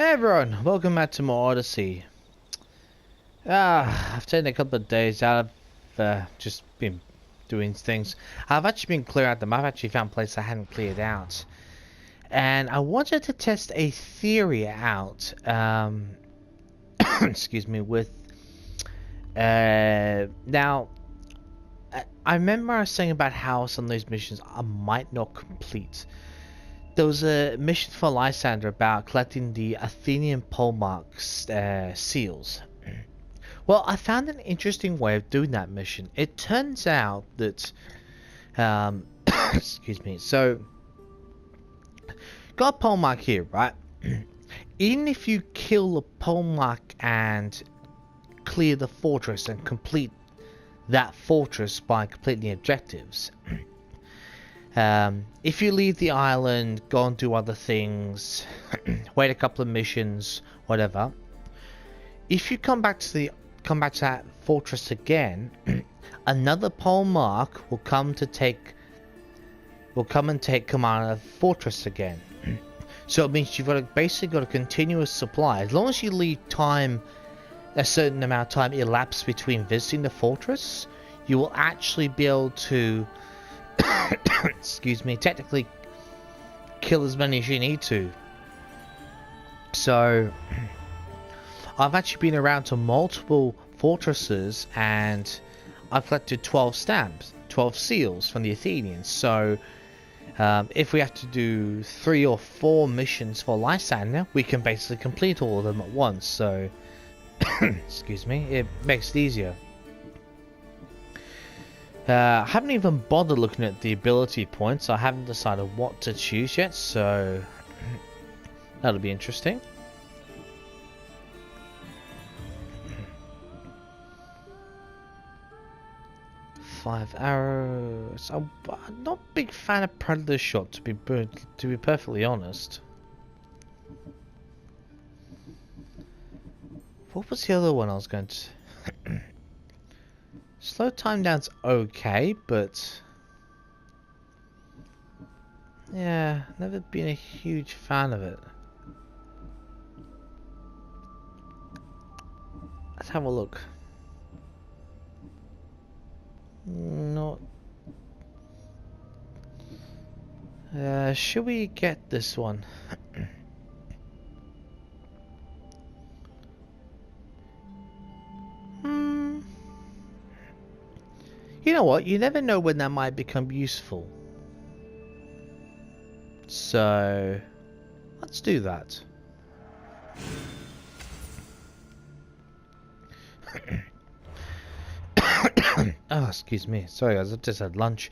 Hey everyone, welcome back to more Odyssey. I've taken a couple of days out of just been doing things. I've actually been clearing out the map. I've actually found places I hadn't cleared out. And I wanted to test a theory out, excuse me, with, now, I remember I was saying about how some of those missions I might not complete. There was a mission for Lysander about collecting the Athenian polemark seals. Well, I found an interesting way of doing that mission. It turns out that, excuse me, so, got a polemark here, right? Even if you kill the polemark and clear the fortress and complete that fortress by completing the objectives, if you leave the island, go and do other things, wait a couple of missions, whatever. If you come back to that fortress again, another polemark will come and take command of the fortress again. So it means you've basically got a continuous supply. As long as you leave time, a certain amount of time elapsed between visiting the fortress, you will actually be able to excuse me, technically kill as many as you need to. So I've actually been around to multiple fortresses and I've collected 12 stamps, 12 seals from the Athenians. So if we have to do 3 or 4 missions for Lysander, we can basically complete all of them at once. So excuse me, it makes it easier. I haven't even bothered looking at the ability points. I haven't decided what to choose yet, so that'll be interesting. Five arrows. I'm not a big fan of Predator Shot, to be perfectly honest. What was the other one I was going to? Slow time down's okay, but yeah, never been a huge fan of it. Let's have a look. Not. Should we get this one? You know what? You never know when that might become useful. So, let's do that. Oh, excuse me. Sorry guys, I just had lunch.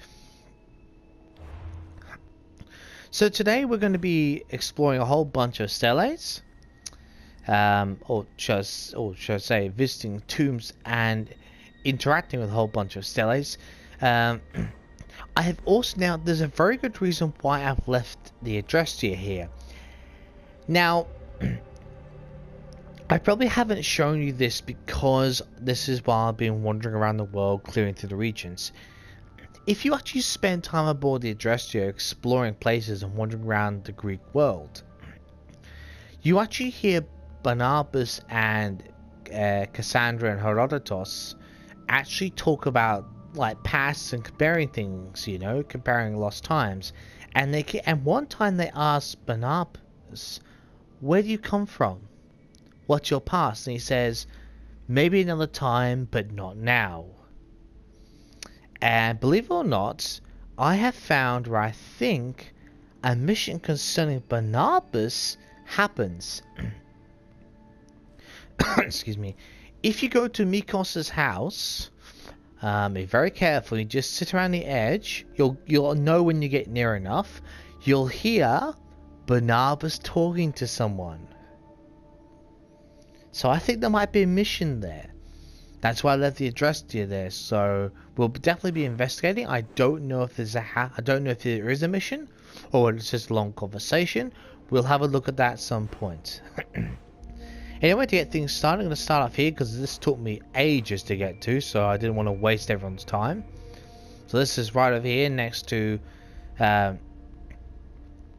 So today we're going to be exploring a whole bunch of steles. Or should I say, visiting tombs and interacting with a whole bunch of steles. I have also now, there's a very good reason why I've left the address to you here. Now, I probably haven't shown you this because this is while I've been wandering around the world clearing through the regions. If you actually spend time aboard the Addressio exploring places and wandering around the Greek world, you actually hear Barnabas and Cassandra and Herodotus actually talk about like past and comparing things, you know, comparing lost times. And one time they asked Barnabas, "Where do you come from? What's your past?" And he says, "Maybe another time, but not now." And believe it or not, I have found where I think a mission concerning Barnabas happens. Excuse me. If you go to Mikos's house, be very careful. You just sit around the edge. You'll know when you get near enough. You'll hear Barnabas talking to someone. So I think there might be a mission there. That's why I left the address to you there. So we'll definitely be investigating. I don't know if there is a mission or it's just a long conversation. We'll have a look at that at some point. Anyway, to get things started, I'm going to start off here because this took me ages to get to, so I didn't want to waste everyone's time. So this is right over here next to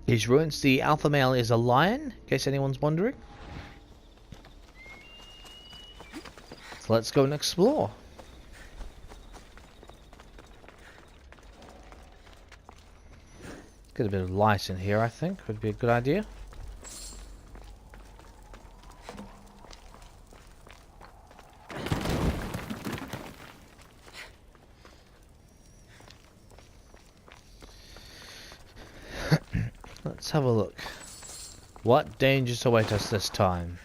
his ruins. The alpha male is a lion, in case anyone's wondering. let's go and explore. Get a bit of light in here, I think, would be a good idea. Let's have a look. What dangers await us this time?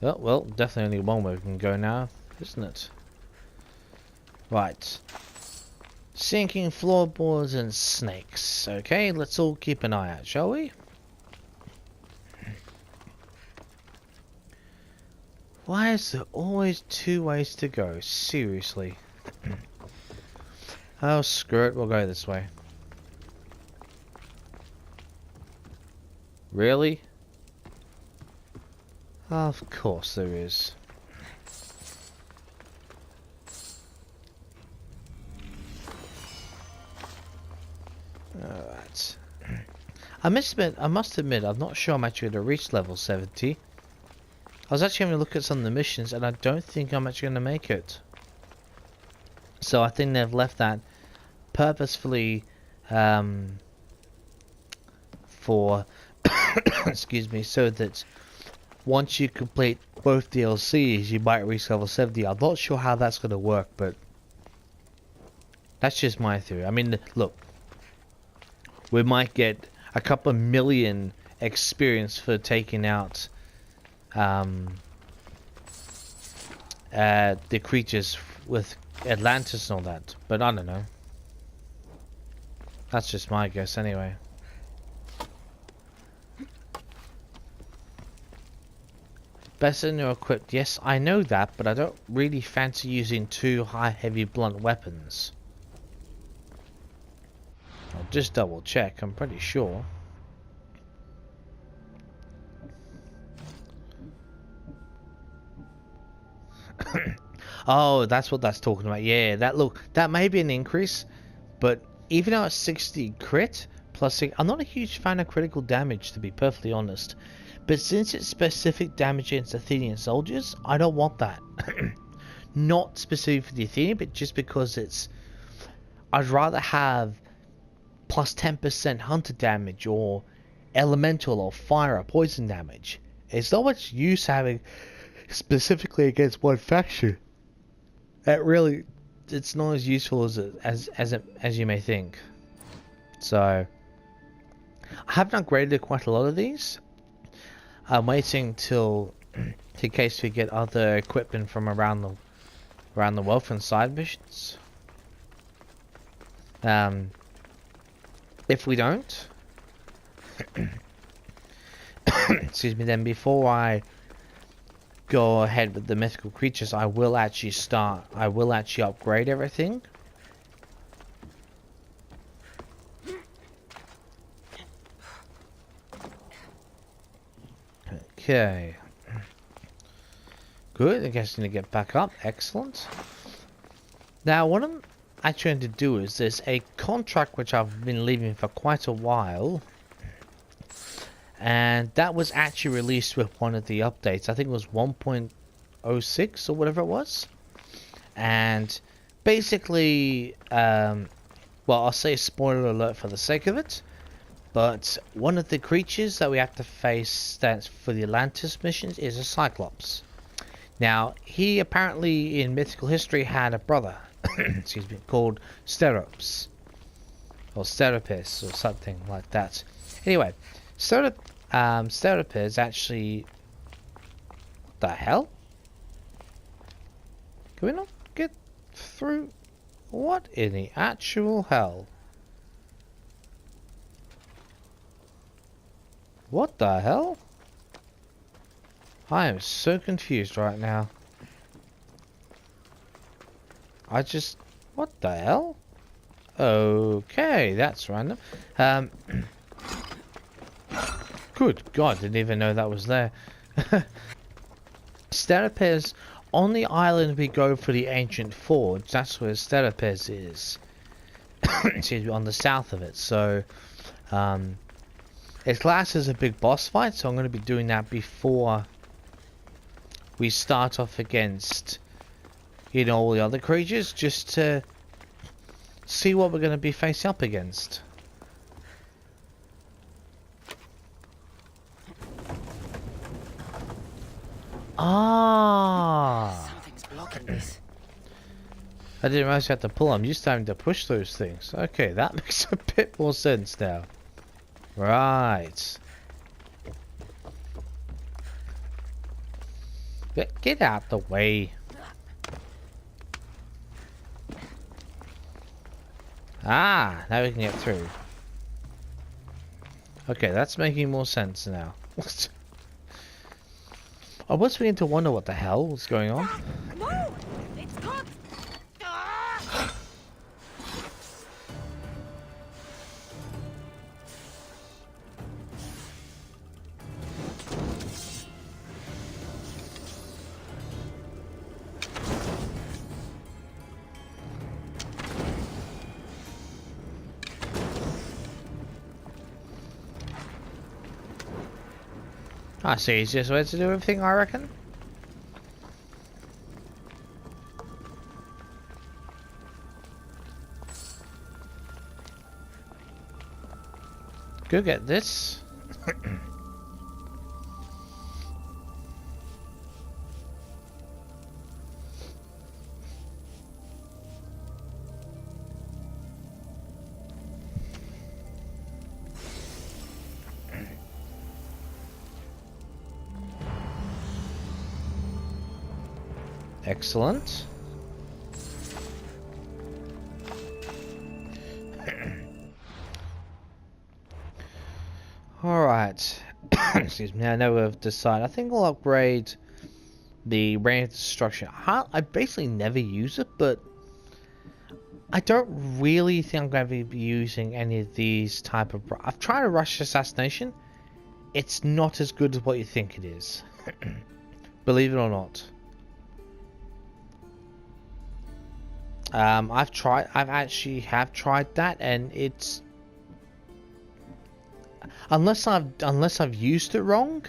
Oh, well, definitely only one way we can go now, isn't it? Right. Sinking floorboards and snakes. Okay, let's all keep an eye out, shall we? Why is there always two ways to go? Seriously. Oh, screw it, we'll go this way. Really? Of course there is. Alright. I must admit, I'm not sure I'm actually going to reach level 70. I was actually having a look at some of the missions, and I don't think I'm actually going to make it. So I think they've left that purposefully for excuse me, so that once you complete both DLCs you might reach level 70. I'm not sure how that's going to work, but that's just my theory. I mean, look, we might get a couple of million experience for taking out the creatures with Atlantis and all that, but I don't know. That's just my guess anyway. Better than equipped, yes, I know that, but I don't really fancy using two high heavy blunt weapons. I'll just double check, I'm pretty sure. Oh, that's what that's talking about. Yeah, that may be an increase, but even though it's 60 crit plus, I'm not a huge fan of critical damage, to be perfectly honest. But since it's specific damage against Athenian soldiers, I don't want that. Not specific for the Athenian, but just because it's... I'd rather have plus 10% hunter damage, or elemental, or fire, or poison damage. It's not much use having specifically against one faction. That really... It's not as useful as you may think. So... I haven't upgraded quite a lot of these. I'm waiting till, in case we get other equipment from around the world from side missions. If we don't, excuse me, then before I go ahead with the mythical creatures, I will actually upgrade everything. Okay. Good, I guess I'm going to get back up. Excellent. Now, what I'm actually going to do is there's a contract which I've been leaving for quite a while. And that was actually released with one of the updates. I think it was 1.06 or whatever it was. And basically, well, I'll say spoiler alert for the sake of it. But one of the creatures that we have to face that's for the Atlantis missions is a Cyclops. Now, he apparently in mythical history had a brother, excuse me, called Steropes. Or Steropis, or something like that. Anyway, Steropis actually... What the hell? Can we not get through? What in the actual hell? What the hell? I am so confused right now. What the hell? Okay, that's random. Good God, didn't even know that was there. Steropes, on the island we go for the ancient forge. That's where Steropes is. Excuse me, on the south of it. So, it's classed as a big boss fight, so I'm going to be doing that before we start off against, you know, all the other creatures, just to see what we're going to be facing up against. Ah! Something's blocking this. I didn't realize you had to pull them. You used to having to push those things. Okay, that makes a bit more sense now. Right. Get out the way. Ah, now we can get through. Okay, that's making more sense now. I was beginning to wonder what the hell was going on. No! It's caught! Ah! I see, it's just way to do everything, I reckon. Go get this. Excellent. Alright. Excuse me, I know we've decided. I think I'll upgrade the range of destruction. I basically never use it, but I don't really think I'm going to be using any of these type of... I've tried a rush assassination. It's not as good as what you think it is. Believe it or not. I've actually tried that, and it's unless I've used it wrong,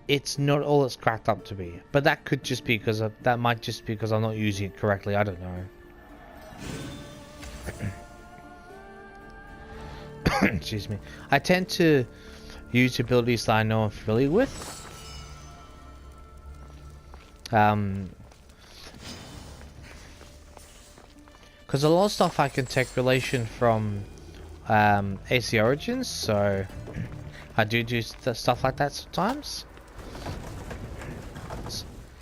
it's not all it's cracked up to be. But that could just be because that might just be because I'm not using it correctly. I don't know. Excuse me. I tend to use abilities that I know I'm familiar with. Because a lot of stuff I can take relation from AC Origins, so I do stuff like that sometimes.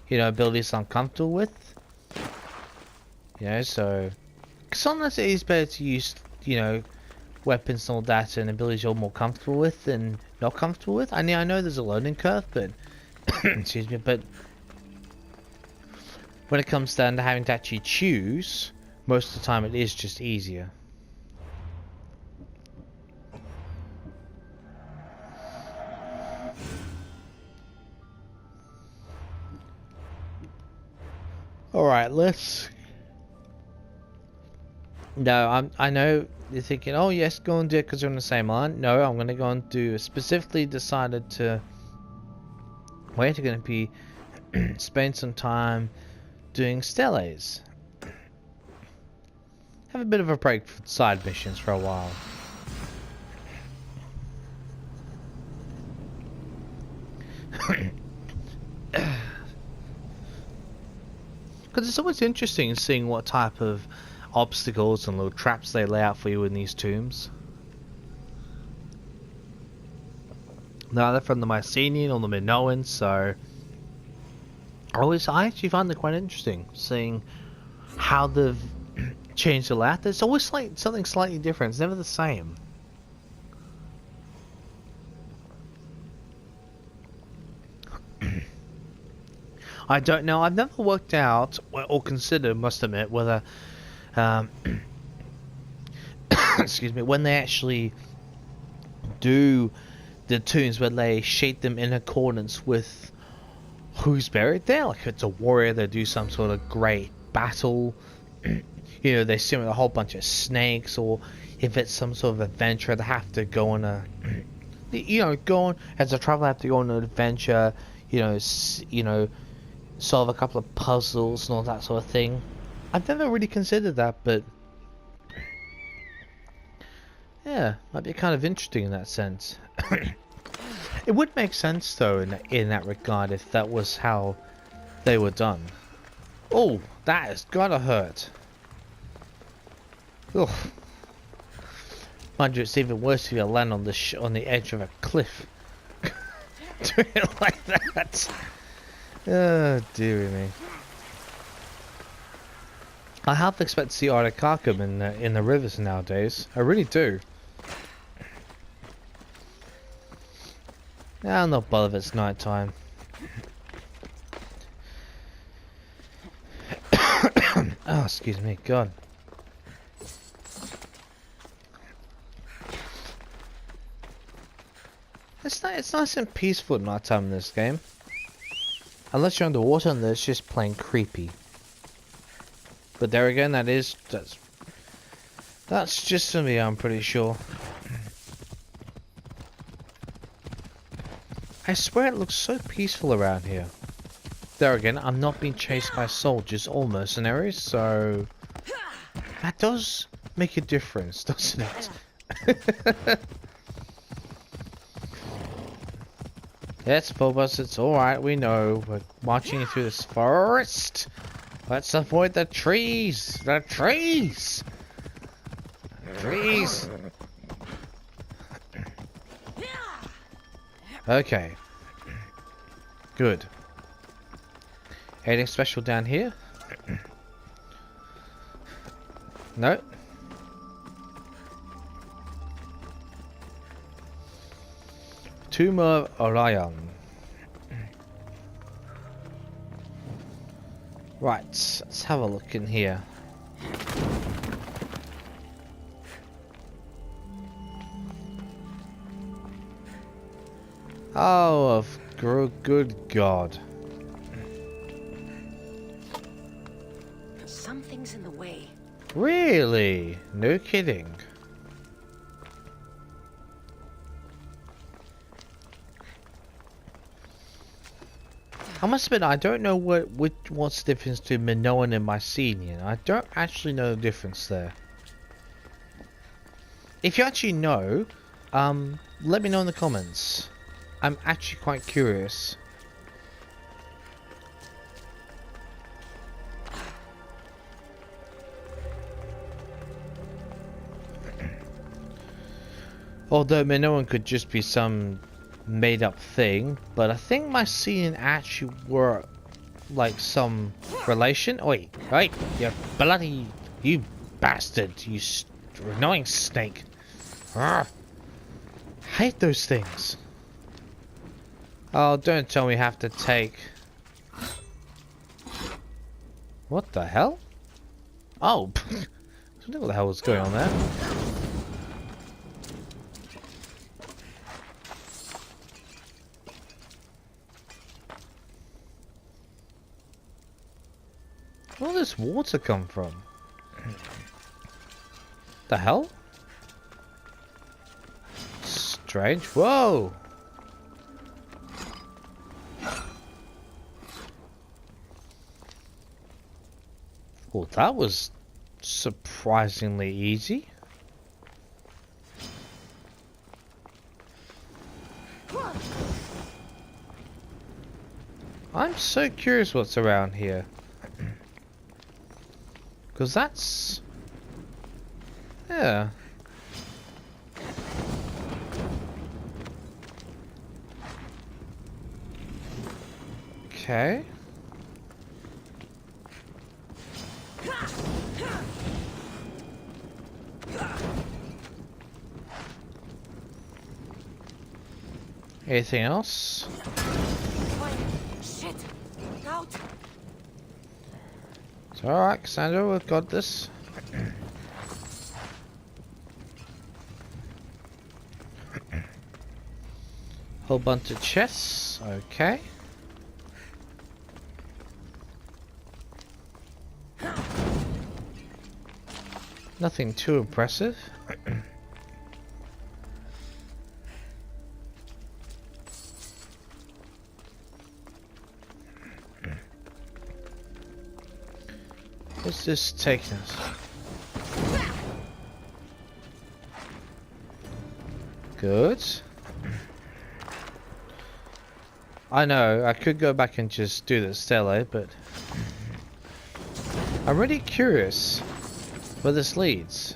You know, abilities I'm comfortable with. You know, so sometimes it is better to use, you know, weapons and all that and abilities you're more comfortable with than not comfortable with. I mean, I know there's a learning curve, but excuse me, but when it comes down to having to actually choose, most of the time it is just easier. Alright, let's... No, I know you're thinking, oh yes, go and do it because you're on the same line. No, I'm going to go and do... Specifically decided to... We're going to be... spend some time doing steles. Have a bit of a break for side missions for a while. Because it's always interesting seeing what type of obstacles and little traps they lay out for you in these tombs. Now they're from the Mycenaean or the Minoan, so I actually find it quite interesting seeing how they've changed the layout. There's always something slightly different. It's never the same. I don't know. I've never worked out or considered, must admit, whether excuse me, when they actually do the tombs, where they shape them in accordance with who's buried there. Like if it's a warrior, they do some sort of great battle. You know, they simulate a whole bunch of snakes, or if it's some sort of adventure, they have to go on a, you know, as a traveler, have to go on an adventure. You know, solve a couple of puzzles and all that sort of thing. I've never really considered that, but yeah, might be kind of interesting in that sense. It would make sense though in that regard if that was how they were done. Oh, that has gotta hurt. Ugh. Mind you, it's even worse if you land on the edge of a cliff. Doing it like that. Oh, dearie me. I half expect to see Articarchum in the rivers nowadays. I really do. I'm not bothered if it's night time. Oh, excuse me, God. It's nice and peaceful at night time in this game. Unless you're underwater and it's just plain creepy. But there again, that's just for me, I'm pretty sure. I swear it looks so peaceful around here. There again, I'm not being chased by soldiers or mercenaries, so that does make a difference, doesn't it? Yes, Phobos, it's alright, we know. We're marching through this forest. Let's avoid the trees! The trees! The trees! Okay. Good. Anything special down here? No. Tomb of Orion. Right, let's have a look in here. Oh, good God. Something's in the way. Really? No kidding. I must admit, I don't know what's the difference between Minoan and Mycenian. I don't actually know the difference there. If you actually know, let me know in the comments. I'm actually quite curious. Although Minoan could just be some made up thing, but I think Mycenian actually were like some relation. Oi, right, you bastard, you annoying snake. Arrgh. Hate those things. Oh, don't tell me I have to take... What the hell? Oh, I don't know what the hell was going on there. Where does this water come from? The hell? Strange. Whoa! Well, that was surprisingly easy. I'm so curious what's around here. Because that's... yeah. Okay. Anything else? Shit! Look out! It's alright, Cassandra, we've got this. Whole bunch of chests, okay. Nothing too impressive. What's this taking us? Good. I know, I could go back and just do the stele, but I'm really curious where this leads.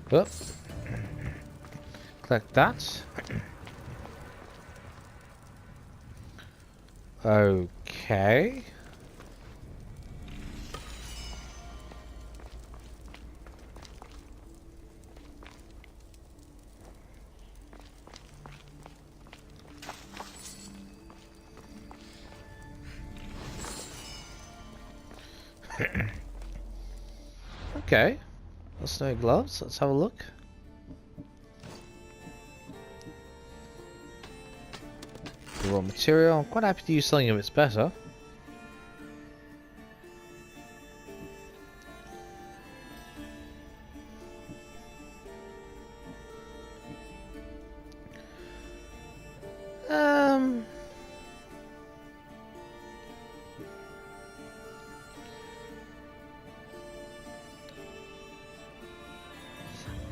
Whoop. Click that. Okay. Okay. That's no gloves. Let's have a look. The raw material. I'm quite happy to use something if it's better.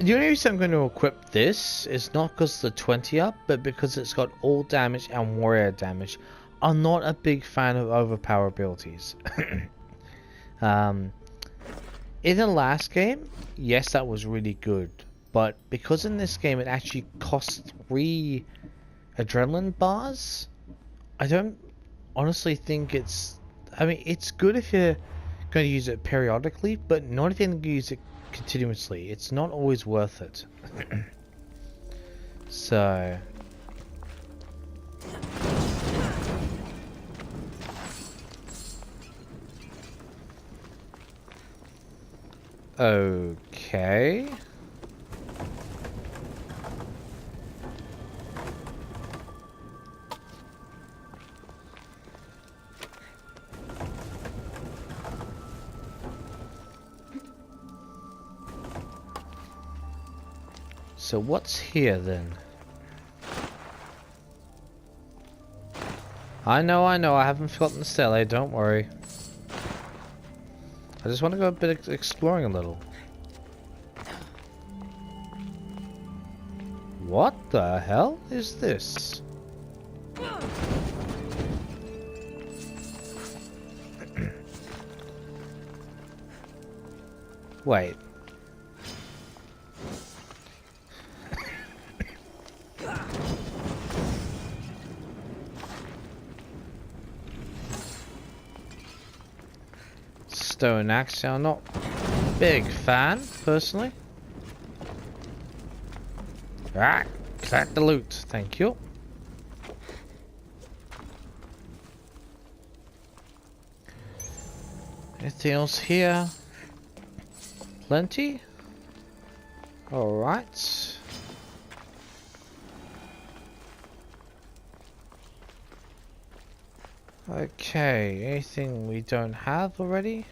The only reason I'm going to equip this is not because of the 20 up, but because it's got all damage and warrior damage. I'm not a big fan of overpower abilities. In the last game, yes, that was really good, but because in this game it actually costs 3 adrenaline bars, I don't honestly think it's... I mean, it's good if you're going to use it periodically, but not if you're going to use it continuously. It's not always worth it. So... Okay... So what's here then? I know, I haven't forgotten the stele, don't worry. I just want to go a bit exploring a little. What the hell is this? Wait. Stone axe, I'm not a big fan, personally. Ah, collect the loot, thank you. Anything else here? Plenty? Alright. Okay, anything we don't have already?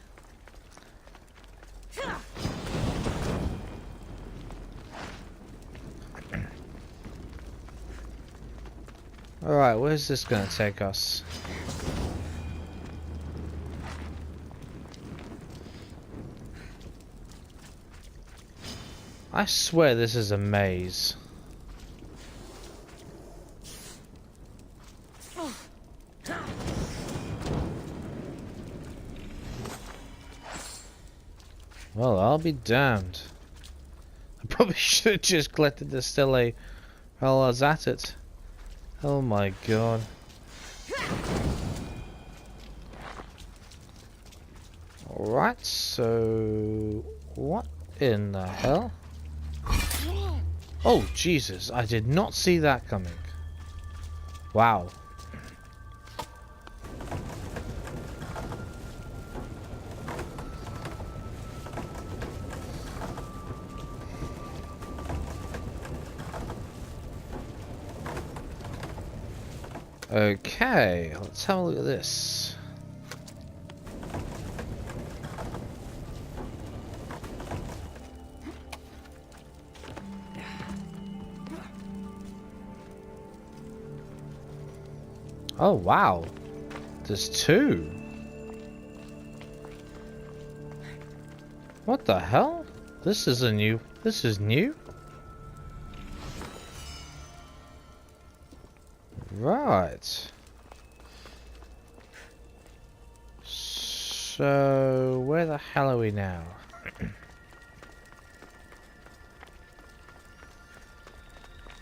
Alright, where's this gonna take us? I swear this is a maze. Well, I'll be damned. I probably should have just collected the stele while I was at it. Oh my god. Alright, so... what in the hell? Oh, Jesus, I did not see that coming. Wow. Okay, let's have a look at this. Oh wow, there's two. What the hell? This is new. Right. So, where the hell are we now?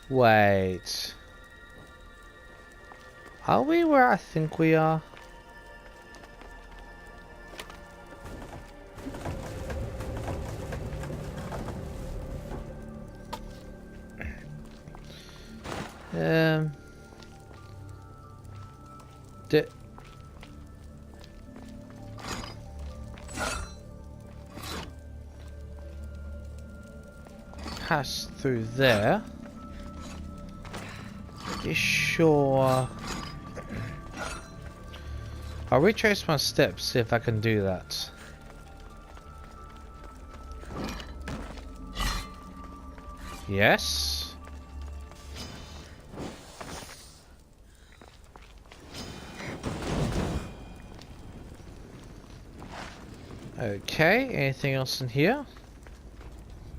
Wait. Are we where I think we are? Did pass through there? You sure? I'll retrace my steps, see if I can do that. Yes. Okay, anything else in here?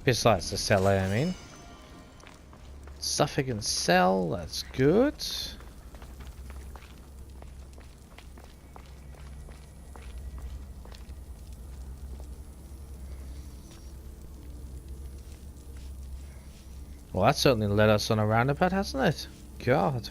Besides the cellar, I mean. Stuff I can sell, that's good. Well, that certainly led us on a roundabout, hasn't it? God.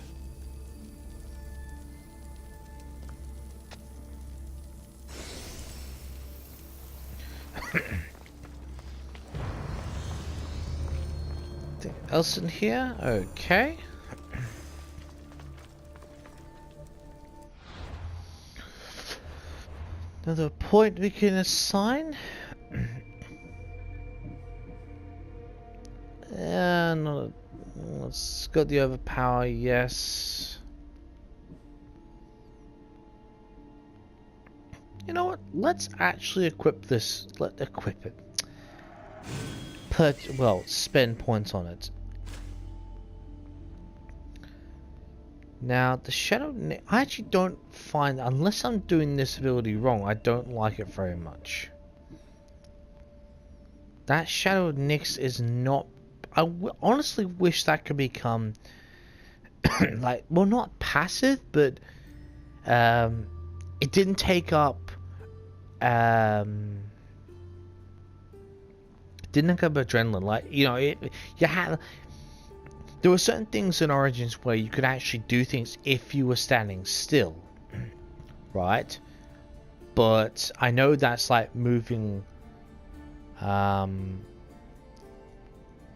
Anything else in here? Okay. Another point we can assign. And let's got the overpower, yes. You know what? Let's actually equip this. Let's equip it. Well, spend points on it. Now, the Shadow Nyx, I actually don't find, unless I'm doing this ability wrong, I don't like it very much. That Shadow Nyx is not, honestly wish that could become, like, well, not passive, but, it didn't take up, adrenaline, like, you know, you had, there were certain things in Origins where you could actually do things if you were standing still, right? But I know that's like moving,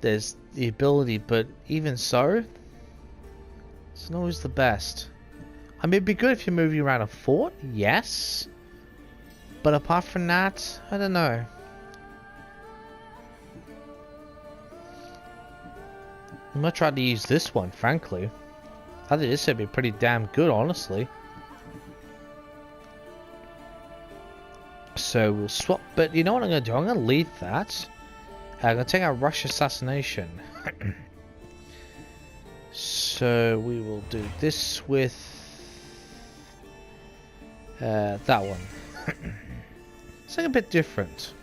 there's the ability, but even so, it's not always the best. I mean, it'd be good if you're moving around a fort, yes, but apart from that, I don't know. I'm gonna try to use this one, frankly. I think this would be pretty damn good, honestly. So we'll swap, but you know what I'm gonna do? I'm gonna leave that. I'm gonna take our rush assassination. So we will do this with that one. It's like a bit different.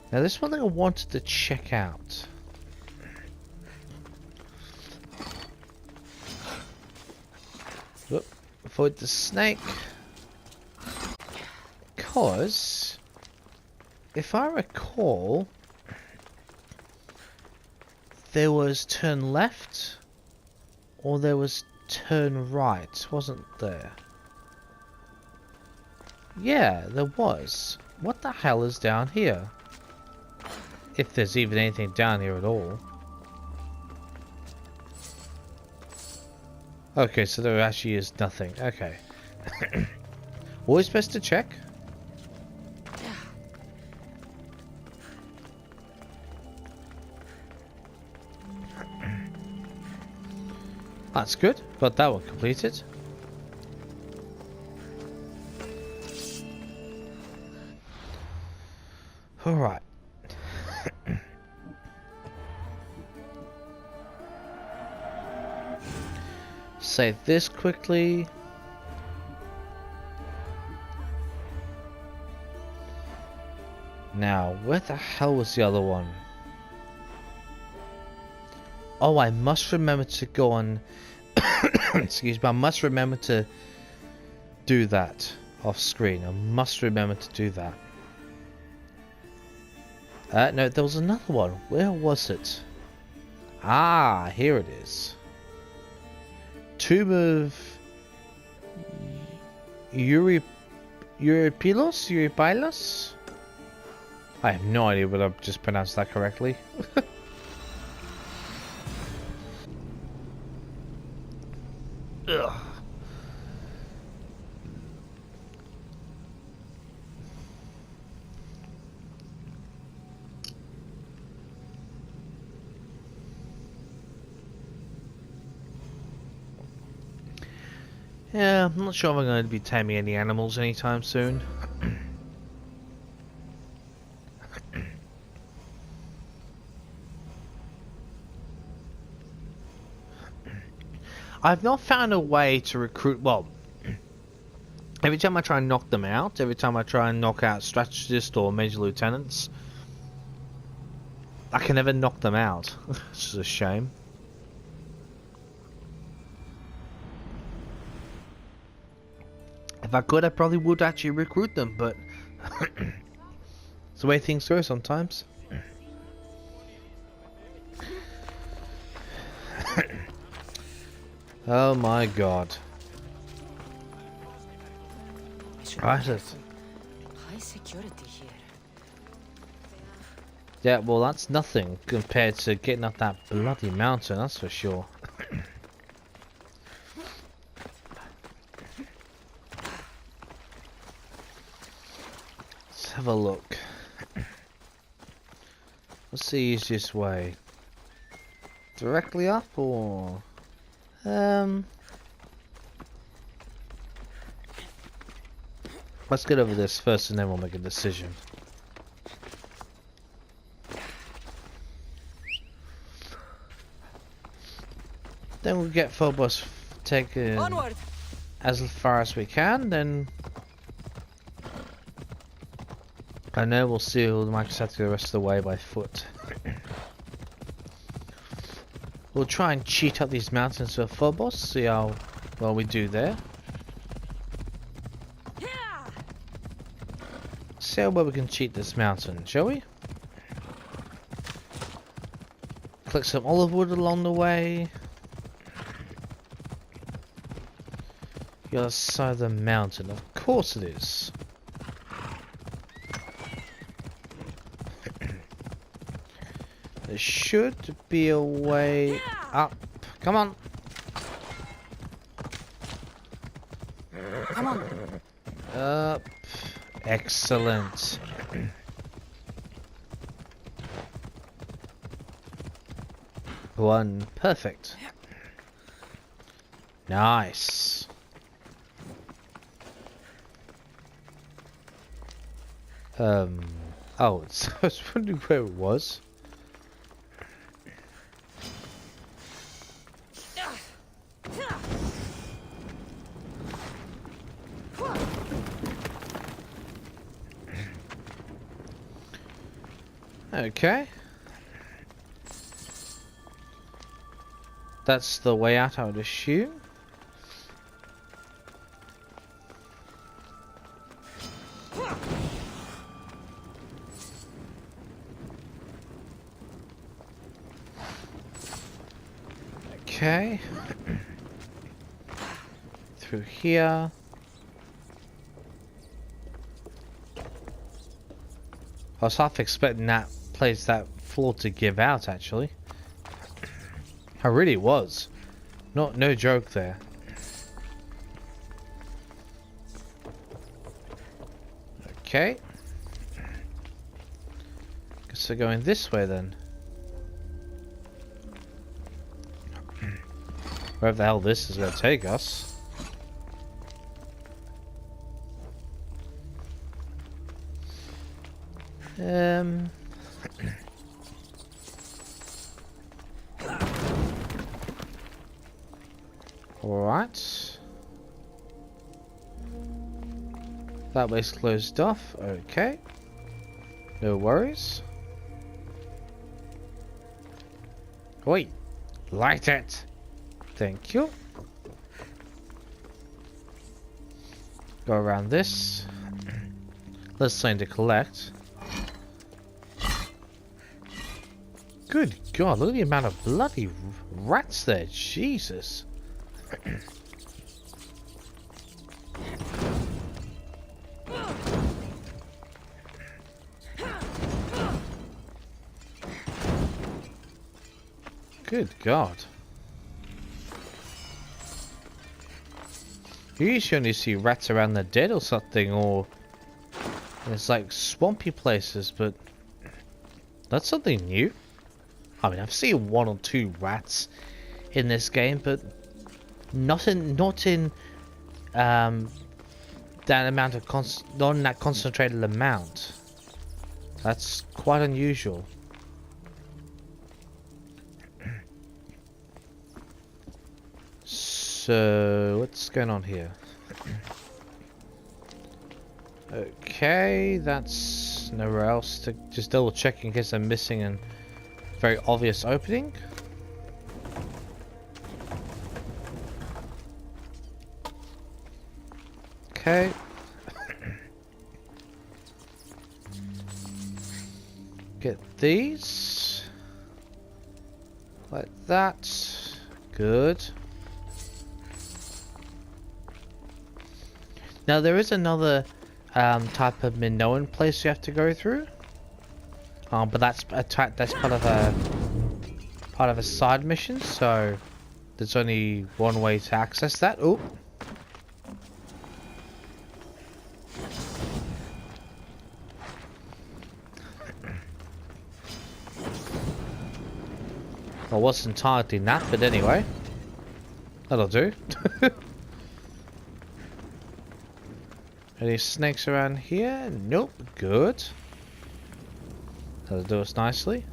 Now this one thing I wanted to check out. Whoop, avoid the snake. Because if I recall, there was turn left or there was turn right, wasn't there? Yeah, there was. What the hell is down here? If there's even anything down here at all. Okay, so there actually is nothing. Okay. Always best to check. That's good. Got that one completed. Alright. Save this quickly. Now, where the hell was the other one? Oh, I must remember to go on... Excuse me, I must remember to do that off screen. I must remember to do that. No, there was another one. Where was it? Ah, here it is. Tomb of... Eurypylus? I have no idea whether I've just pronounced that correctly. Ugh. Yeah, I'm not sure if I'm going to be taming any animals anytime soon. I've not found a way to recruit, well, every time I try and knock them out, every time I try and knock out strategists or major lieutenants, I can never knock them out, which is a shame. If I could, I probably would actually recruit them, but it's the way things go sometimes. Oh my god. Right. High security here. Yeah, well that's nothing compared to getting up that bloody mountain, that's for sure. Let's have a look. What's the easiest way? Directly up or... Let's get over this first and then we'll make a decision. Then we'll get Phobos taken Onward. as far as we can, then I know we'll see we might just have to go the rest of the way by foot. We'll try and cheat up these mountains for Phobos, see how well we do there. See how well we can cheat this mountain, shall we? Collect some olive wood along the way. The other side of the mountain, of course it is. There should be a way up. Come on. Come on. Up. Excellent. One. Perfect. Nice. Oh, it's, I was wondering where it was. Okay. That's the way out, I would assume. Okay. Through here. I was half expecting that place, that floor to give out, actually. I really was. No joke there. Okay. Guess we're going this way then. Wherever the hell this is going to take us. Alright. That way's closed off. Okay. No worries. Wait. Light it. Thank you. Go around this. There's something to collect. Good God, look at the amount of bloody rats there. Jesus. Good God. You usually only see rats around the dead or something, or it's like swampy places, but that's something new. I mean, I've seen 1 or 2 rats in this game, but not in that amount of not in that concentrated amount. That's quite unusual. So what's going on here? Okay, that's nowhere else to just double check in case I'm missing a very obvious opening. Okay. Get these. Like that. Good. Now there is another type of Minoan place you have to go through. But that's part of a side mission, so there's only one way to access that. Oop. I wasn't targeting that, but anyway. That'll do. Any snakes around here? Nope. Good. That'll do us nicely.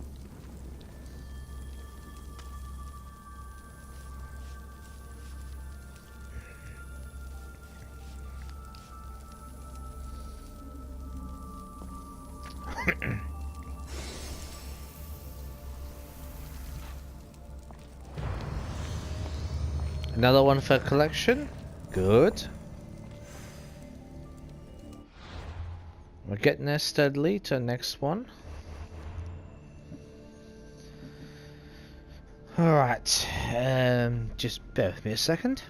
Another one for collection. Good. We're getting there steadily to the next one. Alright. Just bear with me a second.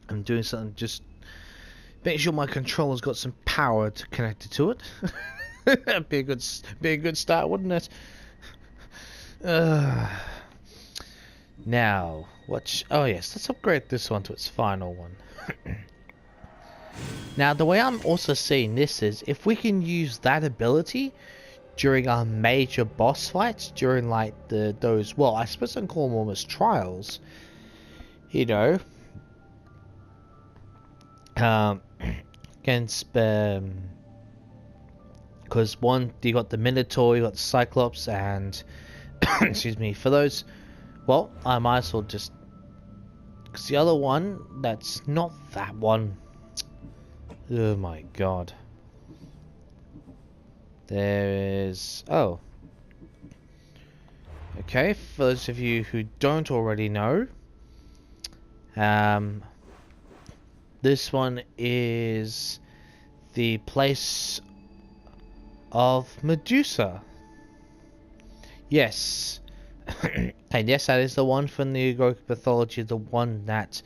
I'm doing something, just make sure my controller's got some power to connect to it. That'd be a good start, wouldn't it? Now, oh yes, let's upgrade this one to its final one. Now, the way I'm also seeing this is, if we can use that ability during our major boss fights, during like those, well, I suppose I can call them almost trials, you know, against, because one, you got the Minotaur, you got the Cyclops, and excuse me, for those, well, I might as well just, because the other one, that's not that one. Oh my God. There is, oh. Okay, for those of you who don't already know, this one is the place of Medusa. Yes. And yes, that is the one from the Greek mythology, the one that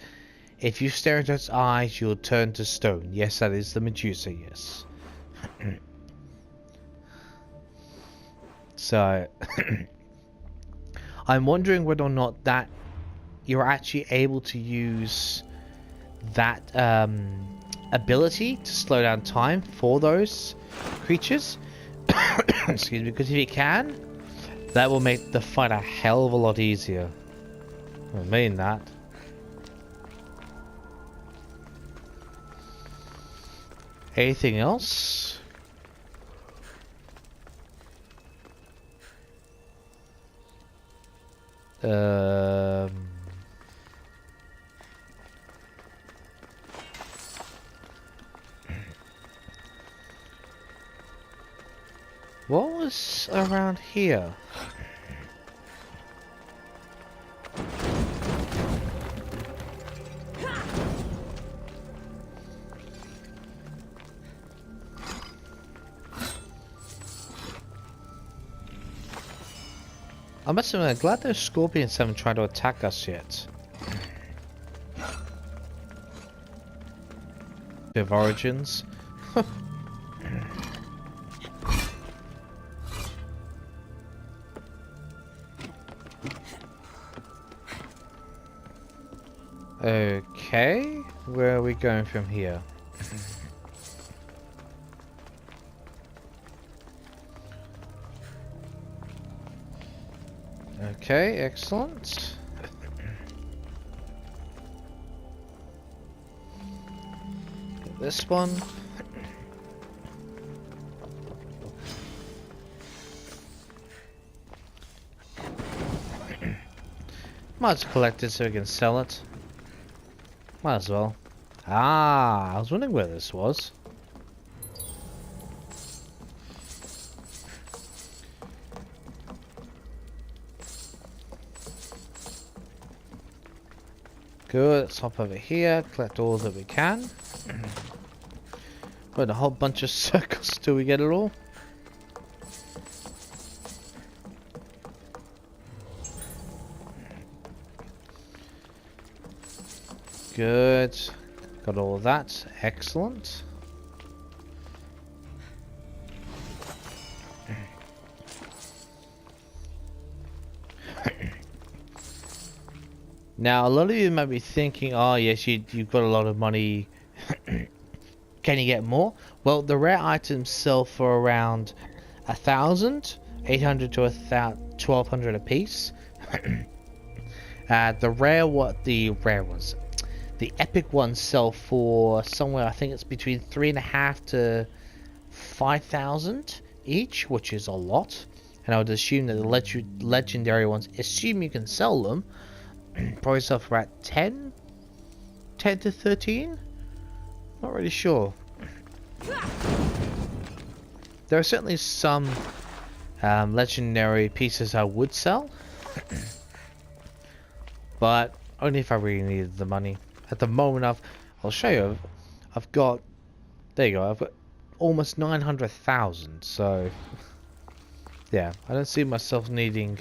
if you stare into its eyes, you'll turn to stone. Yes, that is the Medusa, yes. So, I'm wondering whether or not that you're actually able to use that ability to slow down time for those creatures. Excuse me, because if you can, That will make the fight a hell of a lot easier. I mean that. Anything else? What was around here? I must admit, I'm glad those scorpions haven't tried to attack us yet. Of origins. Okay, where are we going from here? Okay, excellent. Get this one. Might as well collect it so we can sell it. Might as well. Ah, I was wondering where this was. Good, let's hop over here, collect all that we can. Run a whole bunch of circles till we get it all. Good, got all of that, excellent. Now, a lot of you might be thinking, oh yes, you've got a lot of money, can you get more? Well, the rare items sell for around 1,000, 800 to 1,200 a piece. The rare ones, the epic ones sell for somewhere, I think it's between 3,500 to 5,000 each, which is a lot. And I would assume that the legendary ones, assume you can sell them, probably sell for about 10 to 13? Not really sure. There are certainly some legendary pieces I would sell, but only if I really needed the money. At the moment, I'll show you. I've got, there you go. I've got almost 900,000. So yeah, I don't see myself needing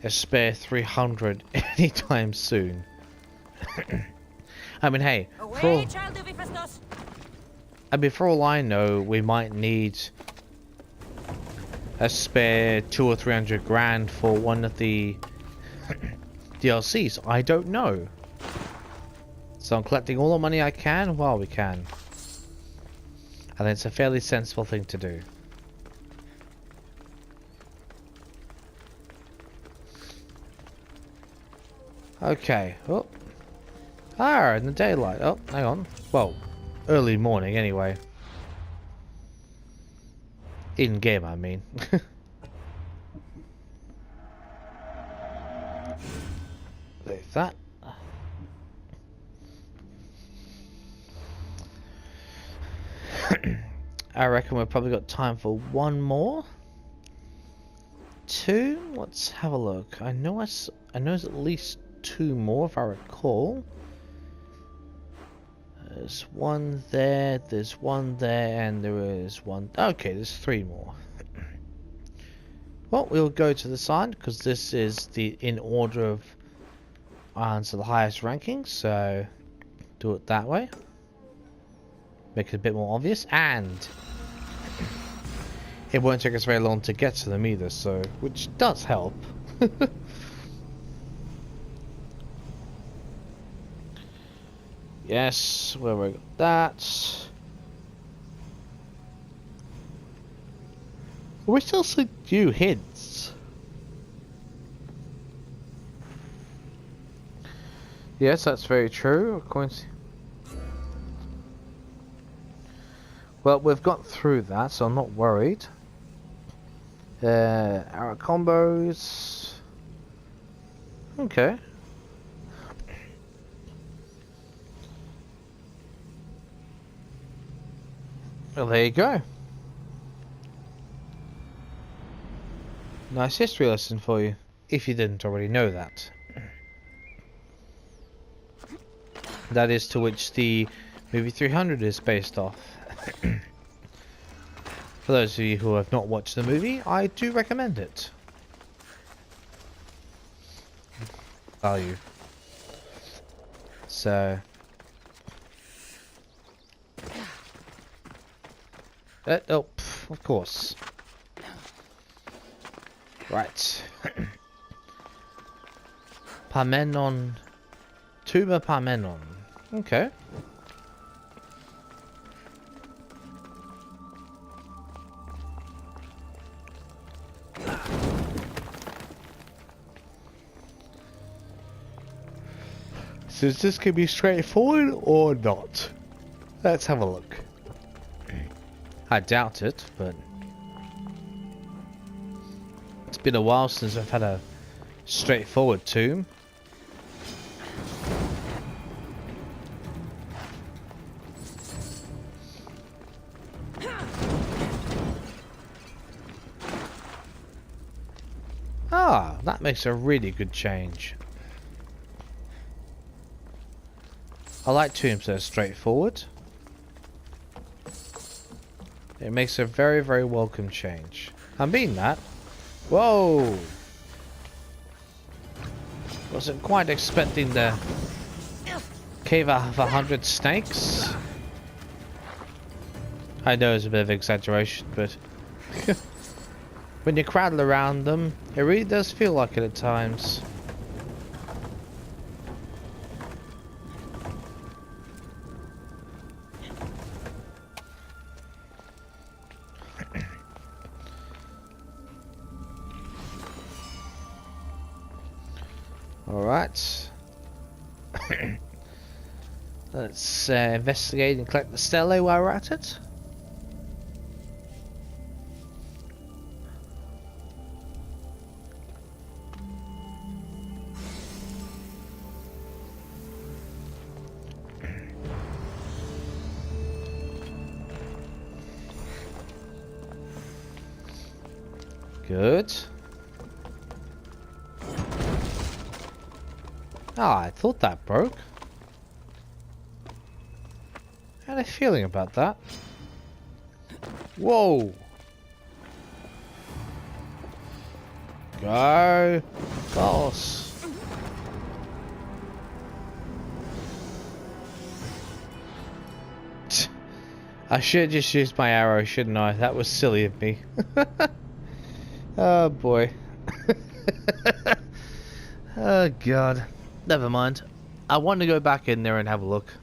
a spare 300 anytime soon. I mean, hey, for all I know, we might need a spare 200 or 300 grand for one of the DLCs. I don't know. So I'm collecting all the money I can while we can. And it's a fairly sensible thing to do. Okay. Oh. Ah, in the daylight. Oh, hang on. Well, early morning anyway. In game, I mean. Leave that. I reckon we've probably got time for one more. Two. Let's have a look. I know there's at least two more if I recall. There's one there, there's one there, and there is one. Okay, there's three more. Well, we'll go to the side because this is the in order of answer the highest ranking, so do it that way. Make it a bit more obvious, and it won't take us very long to get to them either, so which does help. Yes, where we got that. We still see few hints. Yes, that's very true. Well, we've got through that, so I'm not worried. Our combos. Okay. Well, there you go. Nice history lesson for you, if you didn't already know that. That is to which the movie 300 is based off. For those of you who have not watched the movie, I do recommend it. Value. So... oh, of course. Right. Parmenon. Tuba Parmenon. Okay. So is this going to be straightforward or not? Let's have a look. I doubt it, but... It's been a while since I've had a straightforward tomb. Ah, that makes a really good change. I like tombs that are straightforward. It makes a very, very welcome change. I mean that. Whoa! Wasn't quite expecting the cave of 100 snakes. I know it's a bit of exaggeration, but when you crowd around them, it really does feel like it at times. Alright. Let's investigate and collect the stele while we're at it. Good. Ah, I thought that broke. I had a feeling about that. Whoa! Go! Boss! I should have just used my arrow, shouldn't I? That was silly of me. Oh boy. Oh god. Never mind. I want to go back in there and have a look.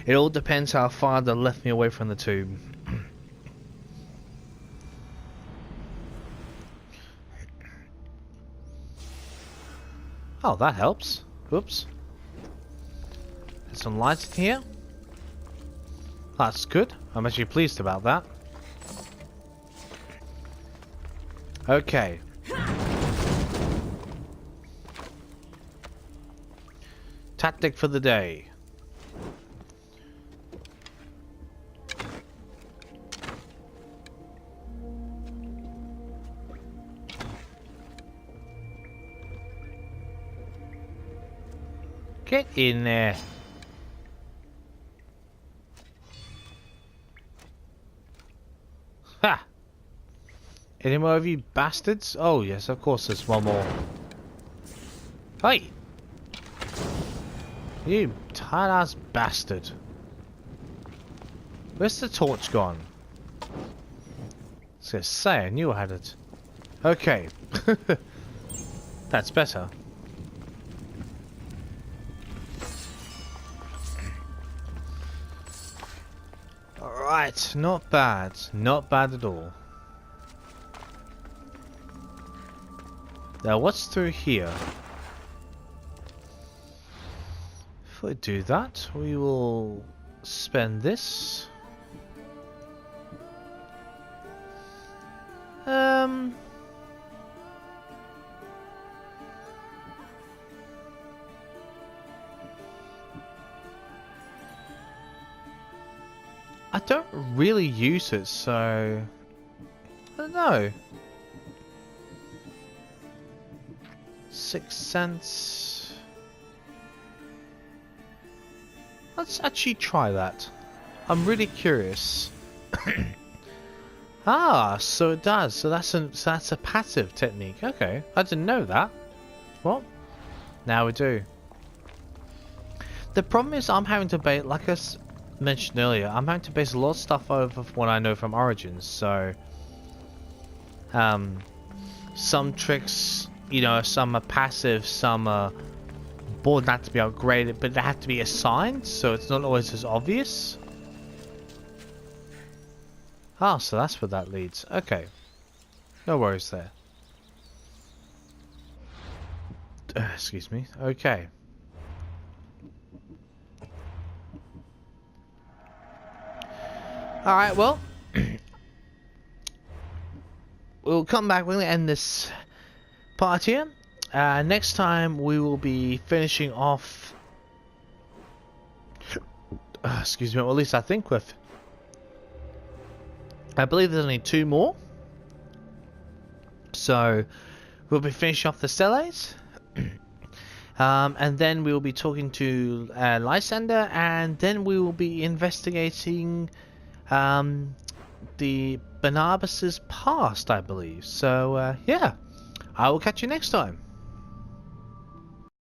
It all depends how far they left me away from the tomb. Oh, that helps. Whoops. There's some lights in here. That's good. I'm actually pleased about that. Okay. Tactic for the day. Get in there. Ha! Any more of you bastards? Oh yes, of course there's one more. Hey! You tight ass bastard. Where's the torch gone? I was gonna say, I knew I had it. Okay. That's better. Alright, not bad. Not bad at all. Now what's through here? If we do that, we will spend this. I don't really use it, so I don't know. 6 cents. Let's actually try that. I'm really curious. Ah, so it does. So that's a passive technique. Okay, I didn't know that. Well, now we do. The problem is I'm having to base, like I mentioned earlier, I'm having to base a lot of stuff over what I know from Origins. So, some tricks, you know, some are passive, some are board not to be upgraded, but they have to be assigned, so it's not always as obvious. Ah, so that's where that leads. Okay. No worries there. Excuse me. Okay. Alright, well. We'll come back. We're going to end this part here. Next time we will be finishing off... excuse me, well, at least I think with... I believe there's only 2 more. So, we'll be finishing off the Stellates. And then we will be talking to Lysander. And then we will be investigating the Barnabas's past, I believe. So, yeah. I will catch you next time.